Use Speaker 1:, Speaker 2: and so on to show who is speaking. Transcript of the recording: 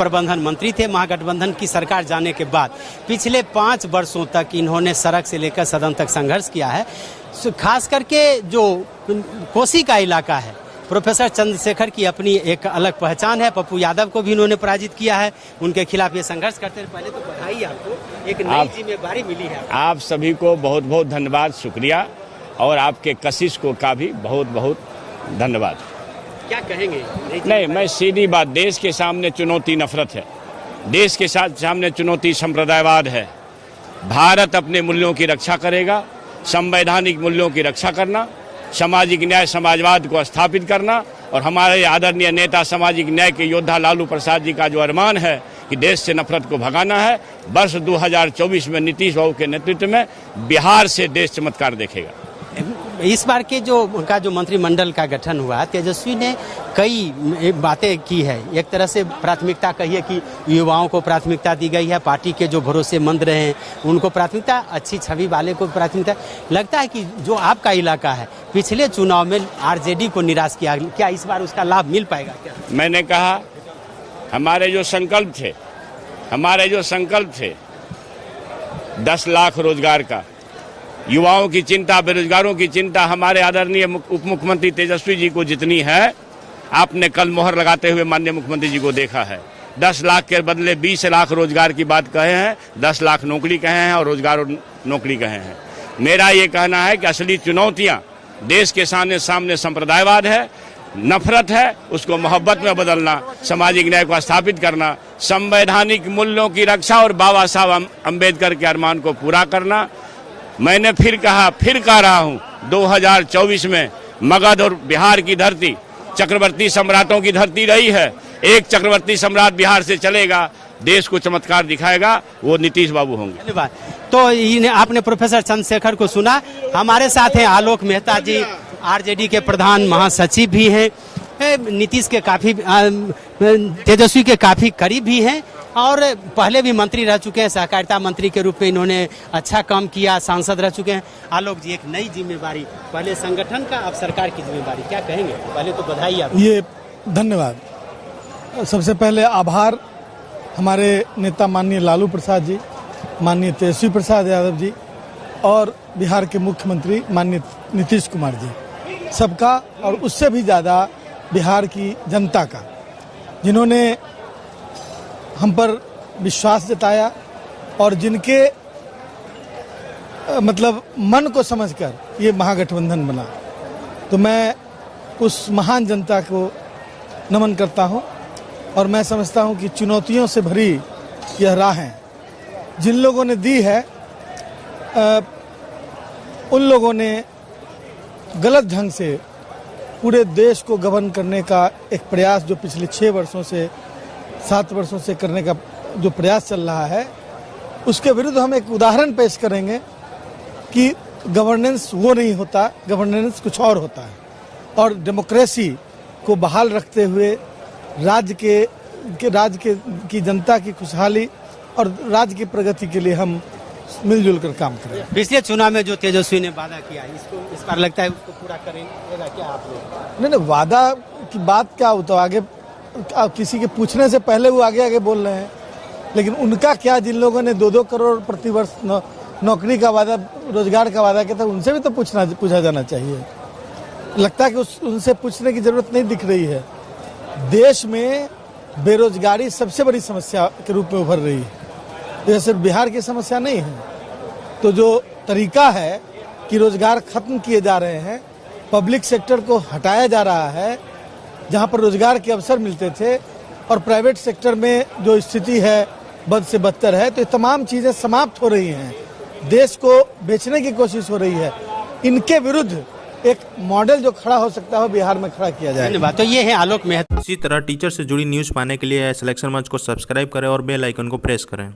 Speaker 1: प्रबंधन मंत्री थे महागठबंधन की सरकार जाने के बाद। पिछले 5 वर्षों तक इन्होंने सड़क से लेकर सदन तक संघर्ष किया है। खास करके जो कोसी का इलाका है, प्रोफेसर चंद्रशेखर की अपनी एक अलग पहचान है। पप्पू यादव को भी इन्होंने पराजित किया है, उनके खिलाफ ये संघर्ष करते हैं। पहले तो बधाई आपको, एक नई जिम्मेदारी मिली है।
Speaker 2: आप सभी को बहुत बहुत धन्यवाद, शुक्रिया, और आपके कशिश को का भी बहुत बहुत धन्यवाद।
Speaker 1: क्या कहेंगे?
Speaker 2: नहीं, मैं सीधी बात, देश के सामने चुनौती नफरत है, देश के सामने चुनौती संप्रदायवाद है। भारत अपने मूल्यों की रक्षा करेगा, संवैधानिक मूल्यों की रक्षा करना, सामाजिक न्याय समाजवाद को स्थापित करना, और हमारे आदरणीय नेता सामाजिक न्याय के योद्धा लालू प्रसाद जी का जो अरमान है कि देश से नफरत को भगाना है, वर्ष 2024 में नीतीश बाबू के नेतृत्व में बिहार से देश चमत्कार देखेगा।
Speaker 1: इस बार के जो उनका जो मंत्रिमंडल का गठन हुआ, तेजस्वी ने कई बातें की है। एक तरह से प्राथमिकता कहिए कि युवाओं को प्राथमिकता दी गई है, पार्टी के जो भरोसेमंद रहे हैं उनको प्राथमिकता, अच्छी छवि वाले को प्राथमिकता। लगता है कि जो आपका इलाका है पिछले चुनाव में आरजेडी को निराश किया, क्या इस बार उसका लाभ मिल पाएगा? क्या
Speaker 2: मैंने कहा, हमारे जो संकल्प थे 10 लाख रोजगार का, युवाओं की चिंता, बेरोजगारों की चिंता हमारे आदरणीय उप मुख्यमंत्री तेजस्वी जी को जितनी है, आपने कल मोहर लगाते हुए माननीय मुख्यमंत्री जी को देखा है। 10 लाख के बदले 20 लाख रोजगार की बात कहे हैं, 10 लाख नौकरी कहे हैं और रोजगार और नौकरी कहे हैं। मेरा ये कहना है कि असली चुनौतियां देश के सामने संप्रदायवाद है, नफरत है, उसको मोहब्बत में बदलना, सामाजिक न्याय को स्थापित करना, संवैधानिक मूल्यों की रक्षा और बाबा साहब अम्बेडकर के अरमान को पूरा करना। मैंने फिर कह रहा हूं, 2024 में मगध और बिहार की धरती चक्रवर्ती सम्राटों की धरती रही है। एक चक्रवर्ती सम्राट बिहार से चलेगा, देश को चमत्कार दिखाएगा, वो नीतीश बाबू होंगे।
Speaker 1: धन्यवाद। तो आपने प्रोफेसर चंद्रशेखर को सुना। हमारे साथ हैं आलोक मेहता जी, आरजेडी के प्रधान महासचिव भी हैं, नीतीश के काफी, तेजस्वी के काफी करीब भी हैं, और पहले भी मंत्री रह चुके हैं, सहकारिता मंत्री के रूप में इन्होंने अच्छा काम किया, सांसद रह चुके हैं। आलोक जी, एक नई जिम्मेदारी, पहले संगठन का, अब सरकार की जिम्मेदारी, क्या कहेंगे? पहले तो बधाई आपको।
Speaker 3: ये धन्यवाद। सबसे पहले आभार हमारे नेता माननीय लालू प्रसाद जी, माननीय तेजस्वी प्रसाद यादव जी और बिहार के मुख्यमंत्री माननीय नीतीश कुमार जी, सबका, और उससे भी ज़्यादा बिहार की जनता का, जिन्होंने हम पर विश्वास जताया और जिनके मतलब मन को समझकर ये महागठबंधन बना। तो मैं उस महान जनता को नमन करता हूं, और मैं समझता हूं कि चुनौतियों से भरी यह राहें जिन लोगों ने दी है, उन लोगों ने गलत ढंग से पूरे देश को गवर्न करने का एक प्रयास जो पिछले 6 वर्षों से 7 वर्षों से करने का जो प्रयास चल रहा है, उसके विरुद्ध हम एक उदाहरण पेश करेंगे कि गवर्नेंस वो नहीं होता, गवर्नेंस कुछ और होता है। और डेमोक्रेसी को बहाल रखते हुए राज्य की जनता की खुशहाली और राज्य की प्रगति के लिए हम मिलजुल कर काम करें।
Speaker 1: पिछले चुनाव में जो तेजस्वी ने वादा किया, इसको इस बार लगता है उसको पूरा करेंगे क्या आप लोग?
Speaker 3: नहीं, वादा की बात क्या होता है, आगे किसी के पूछने से पहले वो आगे बोल रहे हैं। लेकिन उनका क्या, जिन लोगों ने 2-2 करोड़ प्रतिवर्ष नौकरी का वादा, रोजगार का वादा किया था, उनसे भी तो पूछा जाना चाहिए। लगता है कि उनसे पूछने की जरूरत नहीं दिख रही है। देश में बेरोजगारी सबसे बड़ी समस्या के रूप में उभर रही है, यह सिर्फ बिहार की समस्या नहीं है। तो जो तरीका है कि रोजगार खत्म किए जा रहे हैं, पब्लिक सेक्टर को हटाया जा रहा है, जहां पर रोजगार के अवसर मिलते थे, और प्राइवेट सेक्टर में जो स्थिति है बद से बदतर है, तो ये तमाम चीजें समाप्त हो रही हैं, देश को बेचने की कोशिश हो रही है। इनके विरुद्ध एक मॉडल जो खड़ा हो सकता है बिहार में खड़ा किया जाए।
Speaker 1: धन्यवाद। तो ये है आलोक मेहता।
Speaker 4: इसी तरह टीचर से जुड़ी न्यूज़ पाने के लिए सिलेक्शन मंच को सब्सक्राइब करें और बेल आइकन को प्रेस करें।